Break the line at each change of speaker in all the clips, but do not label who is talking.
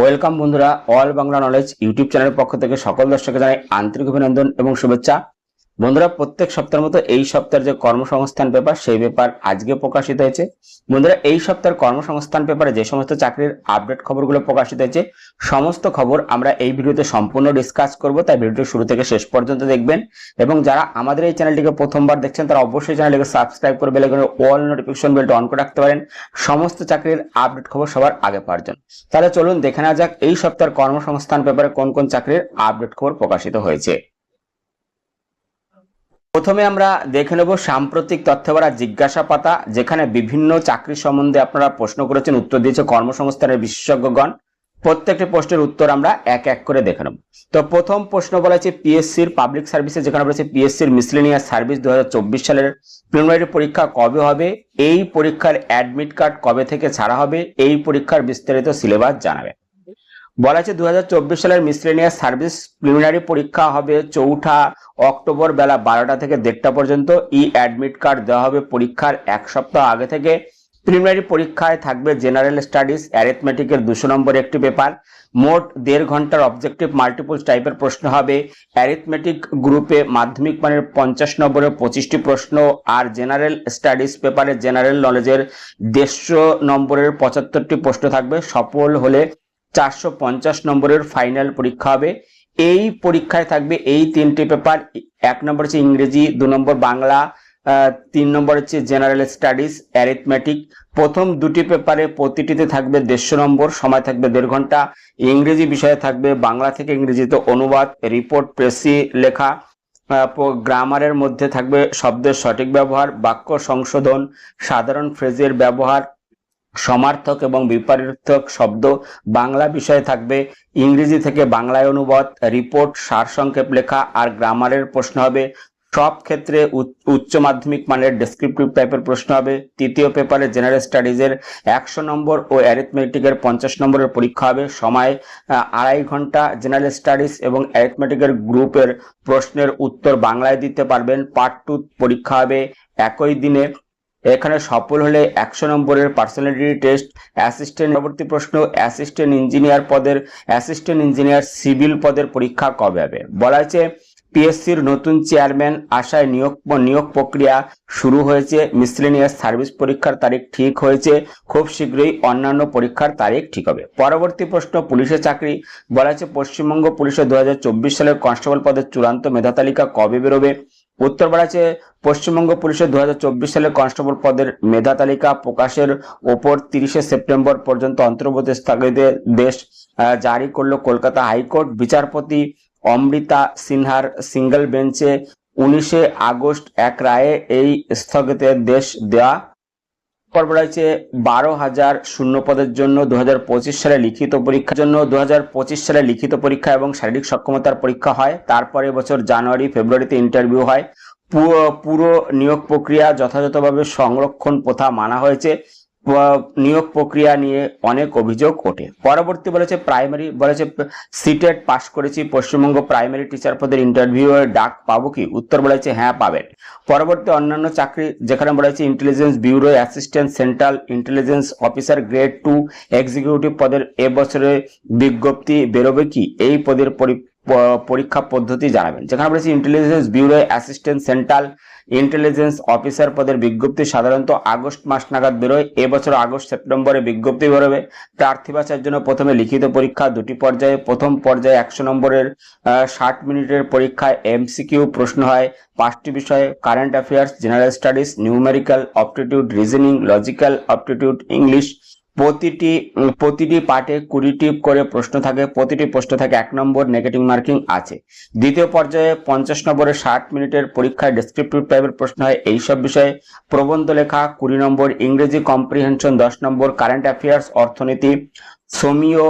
Welcome বন্ধুরা, all Bangla knowledge YouTube চ্যানেলের পক্ষ থেকে সকল দর্শককে জানাই আন্তরিক অভিনন্দন এবং শুভেচ্ছা। বন্ধুরা, প্রত্যেক সপ্তাহের মতো এই সপ্তাহের যে কর্মসংস্থান পেপার সেই পেপার আজকে প্রকাশিত হয়েছে। বন্ধুরা, এই সপ্তাহের কর্মসংস্থান পেপারে যে সমস্ত চাকরির আপডেট খবরগুলো প্রকাশিত হয়েছে সমস্ত খবর আমরা এই ভিডিওতে সম্পূর্ণ ডিসকাস করব, তাই ভিডিওটি শুরু থেকে শেষ পর্যন্ত দেখবেন। এবং যারা আমাদের এই চ্যানেলটিকে প্রথমবার দেখছেন তারা অবশ্যই চ্যানেলটিকে সাবস্ক্রাইব করে বেল আইকনের অল নোটিফিকেশন বেলটা অন করে রাখতে পারেন সমস্ত চাকরির আপডেট খবর সবার আগে পাওয়ার জন্য। তাহলে চলুন দেখে নেওয়া যাক এই সপ্তাহের কর্মসংস্থান পেপারে কোন কোন চাকরির আপডেট খবর প্রকাশিত হয়েছে। প্রথমে আমরা দেখে নেব সাম্প্রতিক তথ্য ভরা জিজ্ঞাসা পাতা, যেখানে বিভিন্ন চাকরি সম্বন্ধে আপনারা প্রশ্ন করেছেন, উত্তর দিয়েছে কর্মসংস্থানের বিশেষজ্ঞগণ। প্রত্যেকটি প্রশ্নের উত্তর আমরা এক এক করে দেখে নেব। তো প্রথম প্রশ্ন বলা হয়েছে পিএসসির পাবলিক সার্ভিসে, যেখানে বলেছে পিএসসির মিসলেনিয়াস সার্ভিস 2024 সালের প্রিলিমিনারি পরীক্ষা কবে হবে, এই পরীক্ষার অ্যাডমিট কার্ড কবে থেকে ছাড়া হবে, এই পরীক্ষার বিস্তারিত সিলেবাস জানাবে। বলা আছে 2024 সালের মিসলেনিয়াস সার্ভিস প্রিলিমিনারি পরীক্ষা হবে 4 অক্টোবর বেলা 12টা থেকে 1:30 পর্যন্ত। ই অ্যাডমিট কার্ড দেওয়া হবে পরীক্ষার এক সপ্তাহ আগে থেকে। প্রিলিমিনারি পরীক্ষায় থাকবে জেনারেল স্টাডিজ, অ্যারিথমেটিকের 200 নম্বর একটি পেপার। মোট 1.5 ঘন্টার অবজেক্টিভ মাল্টিপল টাইপের প্রশ্ন হবে। অ্যারিথমেটিক গ্রুপে মাধ্যমিক মানের 50 নম্বরের 25টি প্রশ্ন, আর জেনারেল স্টাডিজ পেপারে জেনারেল নলেজের 150 নম্বরের 75টি প্রশ্ন থাকবে। সফল হলে 450 নম্বরের ফাইনাল পরীক্ষা হবে। এই পরীক্ষায় থাকবে এই 3টি পেপার। 1 নম্বর হচ্ছে ইংরেজি, 2 নম্বর বাংলা, 3 নম্বর হচ্ছে জেনারেল স্টাডিজ অ্যারিথমেটিক। প্রথম দুটি পেপারে প্রতিটিতে থাকবে 150 নম্বর, সময় থাকবে 1.5 ঘন্টা। ইংরেজি বিষয়ে থাকবে বাংলা থেকে ইংরেজিতে অনুবাদ, রিপোর্ট, প্রেসি লেখা, গ্রামারের মধ্যে থাকবে শব্দের সঠিক ব্যবহার, বাক্য সংশোধন, সাধারণ ফ্রেজের ব্যবহার, সমার্থক এবং বিপরীতার্থক শব্দ। বাংলা বিষয়ে থাকবে ইংরেজি থেকে বাংলায় অনুবাদ, রিপোর্ট, সারসংক্ষেপ লেখা, আর গ্রামারের প্রশ্ন হবে। সব ক্ষেত্রে উচ্চ মাধ্যমিক মানের ডেসক্রিপটিভ টাইপের প্রশ্ন হবে। তৃতীয় পেপারে জেনারেল স্টাডিজের 100 নম্বর ও অ্যারিথমেটিকের 50 নম্বরের পরীক্ষা হবে। সময় 2.5 ঘন্টা। জেনারেল স্টাডিজ এবং অ্যারিথমেটিকের গ্রুপের প্রশ্নের উত্তর বাংলায় দিতে পারবেন। পার্ট 2 পরীক্ষা হবে একই দিনে। এখানে সফল হলে 100 নম্বরের পার্সোনালিটি টেস্ট। অ্যাসিস্ট্যান্ট পরবর্তী প্রশ্ন, অ্যাসিস্ট্যান্ট ইঞ্জিনিয়ার পদের, অ্যাসিস্ট্যান্ট ইঞ্জিনিয়ার সিভিল পদের পরীক্ষা কবে হবে। বলা হয়েছে পিএসসির নতুন চেয়ারম্যান আশায় নিয়োগ প্রক্রিয়া শুরু হয়েছে। মিসলেনিয়াস সার্ভিস পরীক্ষার তারিখ ঠিক হয়েছে, খুব শীঘ্রই অন্যান্য পরীক্ষার তারিখ ঠিক হবে। পরবর্তী প্রশ্ন, পুলিশের চাকরি। বলা হয়েছে পশ্চিমবঙ্গ পুলিশের 2024 সালের কনস্টেবল পদের চূড়ান্ত মেধা তালিকা কবে বেরোবে। উত্তর বলা আছে পশ্চিমবঙ্গ পুলিশের 2024 সালের কনস্টেবল পদের মেধা তালিকা প্রকাশের ওপর 30 সেপ্টেম্বর পর্যন্ত অন্তর্বর্তী স্থগিতাদেশ জারি করলো কলকাতা হাইকোর্ট। বিচারপতি অমৃতা সিনহার সিঙ্গেল বেঞ্চে 19 আগস্ট এক রায়ে এই স্থগিতাদেশ দেওয়া। বলা হয়েছে 12,000 শূন্য পদের জন্য 2025 সালে লিখিত পরীক্ষার জন্য 2025 সালে লিখিত পরীক্ষা এবং শারীরিক সক্ষমতার পরীক্ষা হয়। তারপরে বছর জানুয়ারি ফেব্রুয়ারিতে ইন্টারভিউ হয়। পুরো নিয়োগ প্রক্রিয়া যথাযথভাবে সংরক্ষণ প্রথা মানা হয়েছে। নিয়োগ প্রক্রিয়া নিয়ে অনেক অভিযোগ ওঠে। পরবর্তী বলেছে প্রাইমারি, বলেছে সিটেট পাস করেছি, পশ্চিমবঙ্গ প্রাইমারি টিচার পদের ইন্টারভিউ ডাক পাবো কি। উত্তর বলেছে হ্যাঁ পাবেন। পরবর্তী অন্যান্য চাকরি, যেখানে বলেছে intelligence bureau assistant central intelligence officer grade 2 executive পদের এবছরে বিজ্ঞপ্তি বেরোবে কি, এই পদের পরীক্ষা পদ্ধতি জানাবেন। যেখানে বলেছে intelligence bureau assistant central intelligence officer পদের বিজ্ঞপ্তি সাধারণত আগস্ট মাস নাগাদ বেরোয়। এবছর আগস্ট সেপ্টেম্বরে বিজ্ঞপ্তি বেরোবে। প্রার্থী বাছাইয়ের জন্য প্রথমে লিখিত পরীক্ষা 2টি পর্যায়ে। প্রথম পর্যায়ে 100 নম্বরের 60 মিনিটের পরীক্ষায় এমসিকিউ প্রশ্ন হয় 5টি বিষয়ে: current affairs, general studies, numerical aptitude, reasoning, logical aptitude, English. প্রতিটি পার্টে 20টি করে প্রশ্ন থাকে। প্রতিটি প্রশ্ন থাকে 1 নম্বর, নেগেটিভ মার্কিং আছে। দ্বিতীয় পর্যায়ে 50 নম্বরের 60 মিনিটের পরীক্ষায় ডেসক্রিপটিভ টাইপের প্রশ্ন হয় এইসব বিষয়ে: প্রবন্ধ লেখা 20 নম্বর, ইংরেজি কম্প্রিহেনশন 10 নম্বর, কারেন্ট অ্যাফেয়ার্স, অর্থনীতি, সোমিও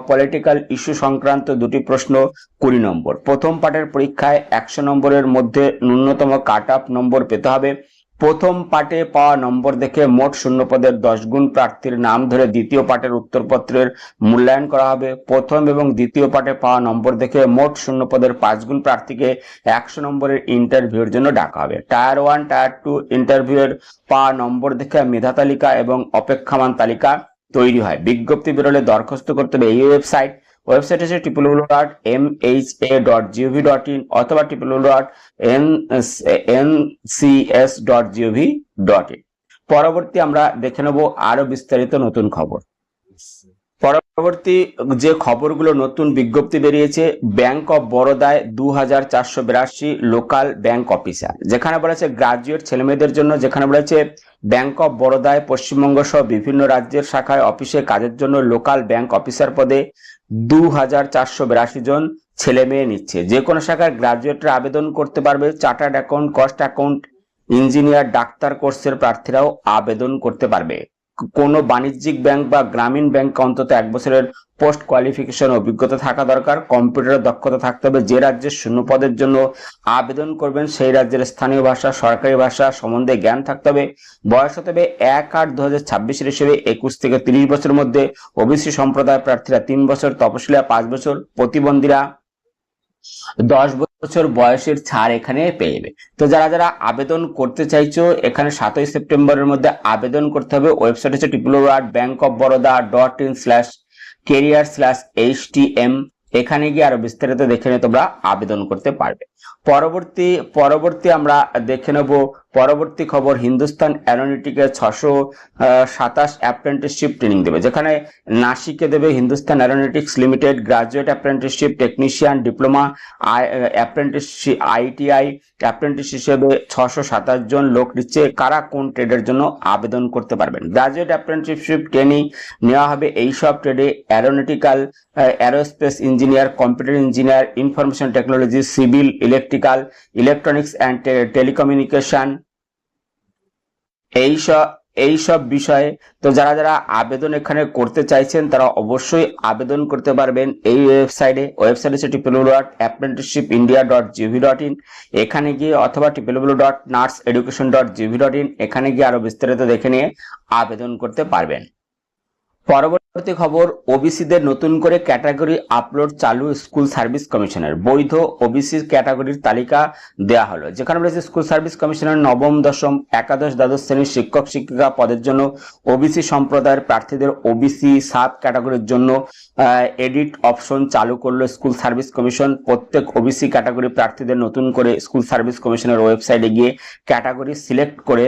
পলিটিক্যাল ইস্যু সংক্রান্ত 2টি প্রশ্ন 20 নম্বর। প্রথম পার্টের পরীক্ষায় 100 নম্বরের মধ্যে ন্যূনতম কাট অফ নম্বর পেতে হবে। প্রথম পার্টে পাওয়া নম্বর দেখে মোট শূন্য পদের 10 গুণ প্রার্থীর নাম ধরে দ্বিতীয় পার্টের উত্তরপত্রের মূল্যায়ন করা হবে। প্রথম এবং দ্বিতীয় পার্টে পাওয়া নম্বর দেখে মোট শূন্য পদের 5 গুণ প্রার্থীকে 100 নম্বরের ইন্টারভিউর জন্য ডাকা হবে। টায়ার 1 টায়ার 2 ইন্টারভিউয়ের পাওয়া নম্বর দেখে মেধা তালিকা এবং অপেক্ষমান তালিকা তৈরি হয়। বিজ্ঞপ্তি বেরোলে দরখাস্ত করতে হবে এই ওয়েবসাইট হচ্ছে www.mha.gov.in অথবা www.ncs.gov.in। পরবর্তী আমরা দেখে নেব আরো বিস্তারিত নতুন খবর। পরবর্তী যে খবরগুলো নতুন বিজ্ঞপ্তি বেরিয়েছে, ব্যাংক অফ বরোদায় 2482 লোকাল ব্যাংক অফিসার, যেখানে বলেছে গ্রাজুয়েট ছেলেমেয়েদের জন্য, যেখানে বলেছে ব্যাংক অফ বরোদায় পশ্চিমবঙ্গ সহ বিভিন্ন রাজ্যের শাখায় অফিসে কাজের জন্য লোকাল ব্যাংক অফিসার পদে 2482 জন ছেলে মেয়ে নিচ্ছে। যে কোনো শাখার গ্রাজুয়েটরা আবেদন করতে পারবে। Chartered account, cost account, engineer, doctor কোর্সের প্রার্থীরাও আবেদন করতে পারবে। কোনো বাণিজ্যিক ব্যাংক বা গ্রামীণ ব্যাংক অন্তত 1 বছরের পোস্ট কোয়ালিফিকেশন অভিজ্ঞতা থাকা দরকার। কম্পিউটারের দক্ষতা থাকতে হবে। যে রাজ্যের শূন্য পদের জন্য আবেদন করবেন সেই রাজ্যের স্থানীয় ভাষা, সরকারি ভাষা সম্বন্ধে জ্ঞান থাকতে হবে। বয়স হতে হবে 1/8/2026 হিসেবে 21 থেকে 30 বছরের মধ্যে। ওবিসি সম্প্রদায় প্রার্থীরা 3 বছর, তপশিলীরা 5 বছর, প্রতিবন্ধীরা 10 বছর বয়সের ছাড় এখানে পেয়ে যাবে। তো যারা যারা আবেদন করতে চাইছো, এখানে 7ই সেপ্টেম্বরের মধ্যে আবেদন করতে হবে। ওয়েবসাইট হচ্ছে www.bankofbaroda.in/career/htm। এখানে গিয়ে আরো বিস্তারিত দেখে নিয়ে তোমরা আবেদন করতে পারবে। পরবর্তী আমরা দেখে নেব পরবর্তী খবর। হিন্দুস্তান অ্যারোনটিক্যাল 627 অ্যাপ্রেন্টিসশিপ ট্রেনিং দেবে, যেখানে নাসিকে দেবে Hindustan Aeronautics limited graduate apprenticeship, technician, diploma, apprenticeship, ITI apprentice হিসেবে 627 জন লোক নিচ্ছে। কারা কোন ট্রেডের জন্য আবেদন করতে পারবেন? গ্রাজুয়েট অ্যাপ্রেন্টিসশিপ ট্রেনিং নেওয়া হবে এইসব ট্রেডে: aeronautical, aerospace engineer, computer engineer, information technology, civil, electrical, electronics and telecommunication, এইসব বিষয়ে। তো যারা যারা আবেদন এখানে করতে চাইছেন তারা অবশ্যই আবেদন করতে পারবেন এই ওয়েবসাইটে হচ্ছে www.apprenticeshipindia.gov.in। এখানে গিয়ে অথবা www.nurseeducation.gov.in এখানে গিয়ে আরো বিস্তারিত দেখে নিয়ে আবেদন করতে পারবেন। পরবর্তী খবর, ওবিসিদের নতুন করে ক্যাটাগরি আপলোড চালু স্কুল সার্ভিস কমিশনের। বৈধ ওবিসি ক্যাটাগরির তালিকা দেয়া হলো, যেখানে বলেছে স্কুল সার্ভিস কমিশনের নবম, দশম, একাদশ, দ্বাদশ শ্রেণীর শিক্ষক শিক্ষিকা পদের জন্য ওবিসি সম্প্রদায়ের প্রার্থীদের ওবিসি সাব ক্যাটাগরির জন্য এডিট অপশন চালু করলো স্কুল সার্ভিস কমিশন। প্রত্যেক ওবিসি ক্যাটাগরি প্রার্থীদের নতুন করে স্কুল সার্ভিস কমিশনের ওয়েবসাইটে গিয়ে ক্যাটাগরি সিলেক্ট করে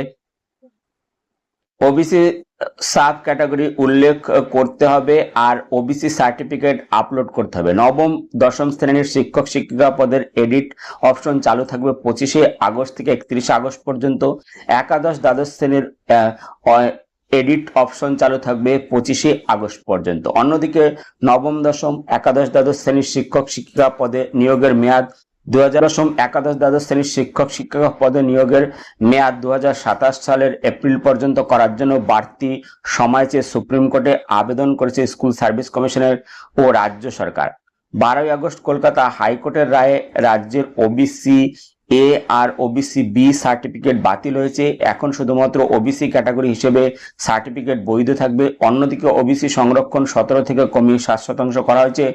ওবিসি সাব ক্যাটাগরি উল্লেখ করতে হবে আর ওবিসি সার্টিফিকেট আপলোড করতে হবে। নবম, দশম শ্রেণীর শিক্ষক শিক্ষিকা পদের এডিট অপশন চালু থাকবে 25শে আগস্ট থেকে 31শে আগস্ট পর্যন্ত। একাদশ, দ্বাদশ শ্রেণীর এডিট অপশন চালু থাকবে 25শে আগস্ট পর্যন্ত। অন্যদিকে নবম, দশম, একাদশ, দ্বাদশ শ্রেণীর শিক্ষক শিক্ষিকা পদে নিয়োগের মেয়াদ 2000 একাদশ, দ্বাদশ শ্রেণীর শিক্ষক শিক্ষিকা পদে নিয়োগের মেয়াদ 2027 সালের এপ্রিল পর্যন্ত করার জন্য বাড়তি সময় চেয়ে সুপ্রিম কোর্টে আবেদন করেছে স্কুল সার্ভিস কমিশনের ও রাজ্য সরকার। 12ই আগস্ট কলকাতা হাইকোর্টের রায়ে রাজ্যের ওবিসি এ আর ওবিসি বি সার্টিফিকেট বাতিল হয়েছে। এখন শুধুমাত্র ওবিসি ক্যাটাগরি হিসেবে সার্টিফিকেট বৈধ থাকবে। অন্যদিকে ওবিসি সংরক্ষণ 17 থেকে কমিয়ে 7% করা হয়েছে।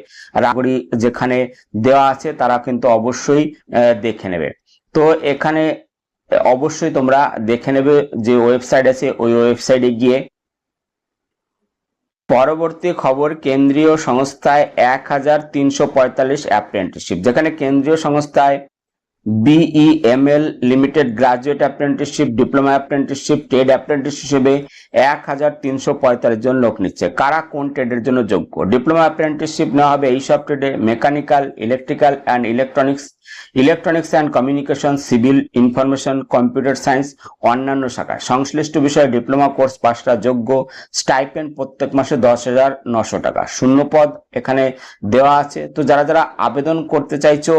রাগরি যেখানে দেওয়া আছে তারা কিন্তু অবশ্যই দেখে নেবে। তো এখানে অবশ্যই তোমরা দেখে নেবে যে ওয়েবসাইট আছে ওই ওয়েবসাইটে গিয়ে। পরবর্তী খবর, কেন্দ্রীয় সংস্থায় 1345 অ্যাপ্রেন্টিসশিপ, যেখানে কেন্দ্রীয় সংস্থায় BEML limited graduate apprenticeship, diploma apprenticeship, trade apprentice হিসেবে 1345 জন লোক নিচ্ছে। কারা কোন ট্রেডের জন্য যোগ্য? ডিপ্লোমা অ্যাপ্রেন্টিসশিপ নেওয়া হবে এইসব ট্রেডে: mechanical, electrical and electronics and communication, civil, information, computer science, অন্যান্য শাখা। সংশ্লিষ্ট বিষয়ে ডিপ্লোমা কোর্স পাশরা যোগ্য। স্টাইপেন্ড প্রত্যেক মাসে 10,900 টাকা। শূন্যপদ এখানে দেওয়া আছে। তো যারা যারা আবেদন করতে চাইছো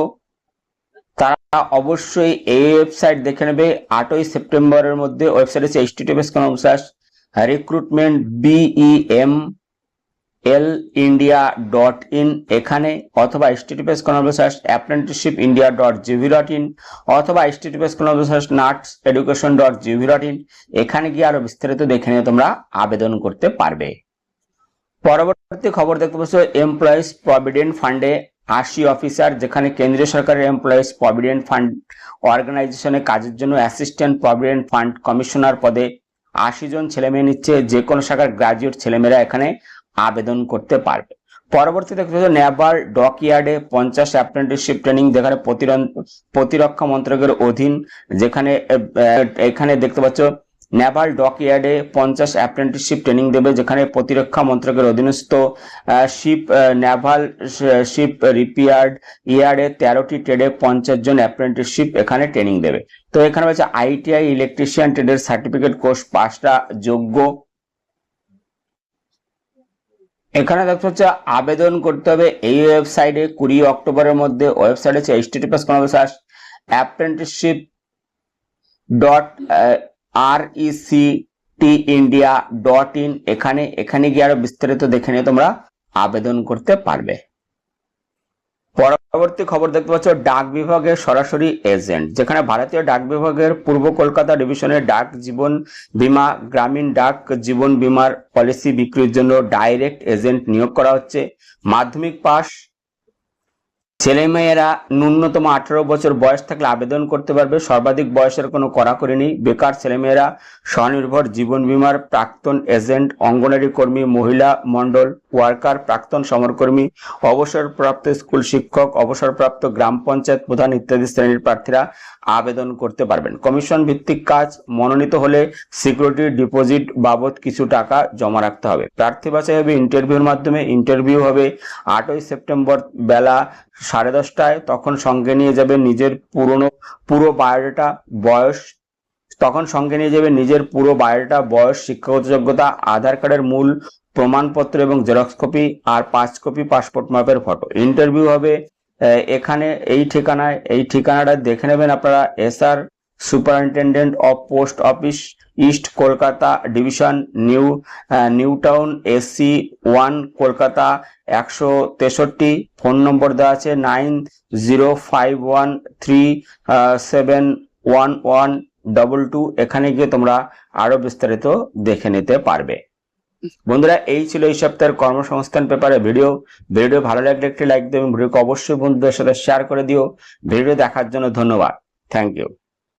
তারা অবশ্যই এই ওয়েবসাইট দেখে নেবে। 8ই সেপ্টেম্বরের মধ্যে ওয়েবসাইট আছে https://recruitmentbemlindia.in এখানে, অথবা https://apprenticeshipindia.gov.in অথবা https://nurseeducation.gov.in এখানে গিয়ে আরো বিস্তারিত দেখে নিয়ে তোমরা আবেদন করতে পারবে। পরবর্তী খবর দেখতে পাচ্ছ, এমপ্লয়িজ প্রভিডেন্ট ফান্ডে 80 অফিসার, যেখানে কেন্দ্রীয় সরকারের এমপ্লয়িজ প্রভিডেন্ট ফান্ড অর্গানাইজেশনে কাজের জন্য অ্যাসিস্ট্যান্ট প্রভিডেন্ট ফান্ড কমিশনার পদে 80 জন ছেলে মেয়ে নিচ্ছে, যে কোনো শাখার গ্রাজুয়েট ছেলেমেয়েরা এখানে আবেদন করতে পারবে। পরবর্তী দেখতে পাচ্ছ নেভাল ডকইয়ার্ডে 50 অ্যাপ্রেন্টিসশিপ ট্রেনিং, যেখানে প্রতিরক্ষা মন্ত্রকের অধীন, যেখানে এখানে দেখতে পাচ্ছ নেভাল ডকইয়ার্ডে 50 অ্যাপ্রেন্টিসশিপ ট্রেনিং দেবে, যেখানে প্রতিরক্ষা মন্ত্রকের অধীনস্থ শিপ নেভাল শিপ রিপেয়ার্ড ইয়ার্ডে 13টি ট্রেডে 50 জন অ্যাপ্রেন্টিসশিপ এখানে ট্রেনিং দেবে। তো এখানে বলছে আইটিআই ইলেকট্রিশিয়ান ট্রেডের সার্টিফিকেট কোর্স পাসটা যোগ্য। এখানে দেখতে হচ্ছে আবেদন করতে হবে এই ওয়েবসাইটে 20 অক্টোবরের মধ্যে। ওয়েবসাইট হচ্ছে https://apprenticeship.rectindia.in। এখানে গিয়ে আরো বিস্তারিত দেখে নিয়ে তোমরা আবেদন করতে পারবে। পরবর্তী খবর দেখতে পাচ্ছ ডাক বিভাগের সরাসরি এজেন্ট, যেখানে ভারতীয় ডাক বিভাগের পূর্ব কলকাতা ডিভিশনের ডাক জীবন বীমা গ্রামীণ ডাক জীবন বীমার পলিসি বিক্রির জন্য ডাইরেক্ট এজেন্ট নিয়োগ করা হচ্ছে। মাধ্যমিক পাস ছেলেমেয়েরা ন্যূনতম 18 বছর বয়স থাকলে আবেদন করতে পারবে। সর্বাধিক বয়সের কোনো কড়াকড়ি নেই। বেকার ছেলেমেয়েরা, স্বনির্ভর জীবন বীমার প্রাক্তন এজেন্ট, অঙ্গনওয়াড়ি কর্মী, মহিলা মন্ডল ওয়ার্কার, প্রাক্তন সমরকর্মী, অবসরপ্রাপ্ত স্কুল শিক্ষক, অবসরপ্রাপ্ত গ্রাম পঞ্চায়েত প্রধান ইত্যাদি শ্রেণীর প্রার্থীরা আবেদন করতে পারবেন। কমিশন ভিত্তিক কাজ। মনোনীত হলে সিকিউরিটি ডিপোজিট বাবদ কিছু টাকা জমা রাখতে হবে। প্রার্থী বাছাই হবে ইন্টারভিউর মাধ্যমে। ইন্টারভিউ হবে 8ই সেপ্টেম্বর বেলা 10:30টায়। তখন সঙ্গে নিয়ে যাবে নিজের পুরো বায়োডাটা, বয়স, শিক্ষাগত যোগ্যতা, আধার কার্ডের মূল প্রমাণপত্র এবং জেরক্স কপি, আর 5 কপি পাসপোর্ট মাপের ফটো। ইন্টারভিউ হবে এখানে এই ঠিকানাটা দেখে নেবেন আপনারা। SR superintendent of post office, east Kolkata division, new town, SC 1, Kolkata 163। Phone নম্বর দেওয়া আছে 9051371122। এখানে গিয়ে তোমরা আরো বিস্তারিত দেখে নিতে পারবে। বন্ধুরা, এই ছিল এই সপ্তাহের কর্মসংস্থান পেপারে ভিডিও ভালো লাগলে একটি লাইক দেবেন। ভিডিওকে অবশ্যই বন্ধুদের সাথে শেয়ার করে দিও। ভিডিও দেখার জন্য ধন্যবাদ। Thank you.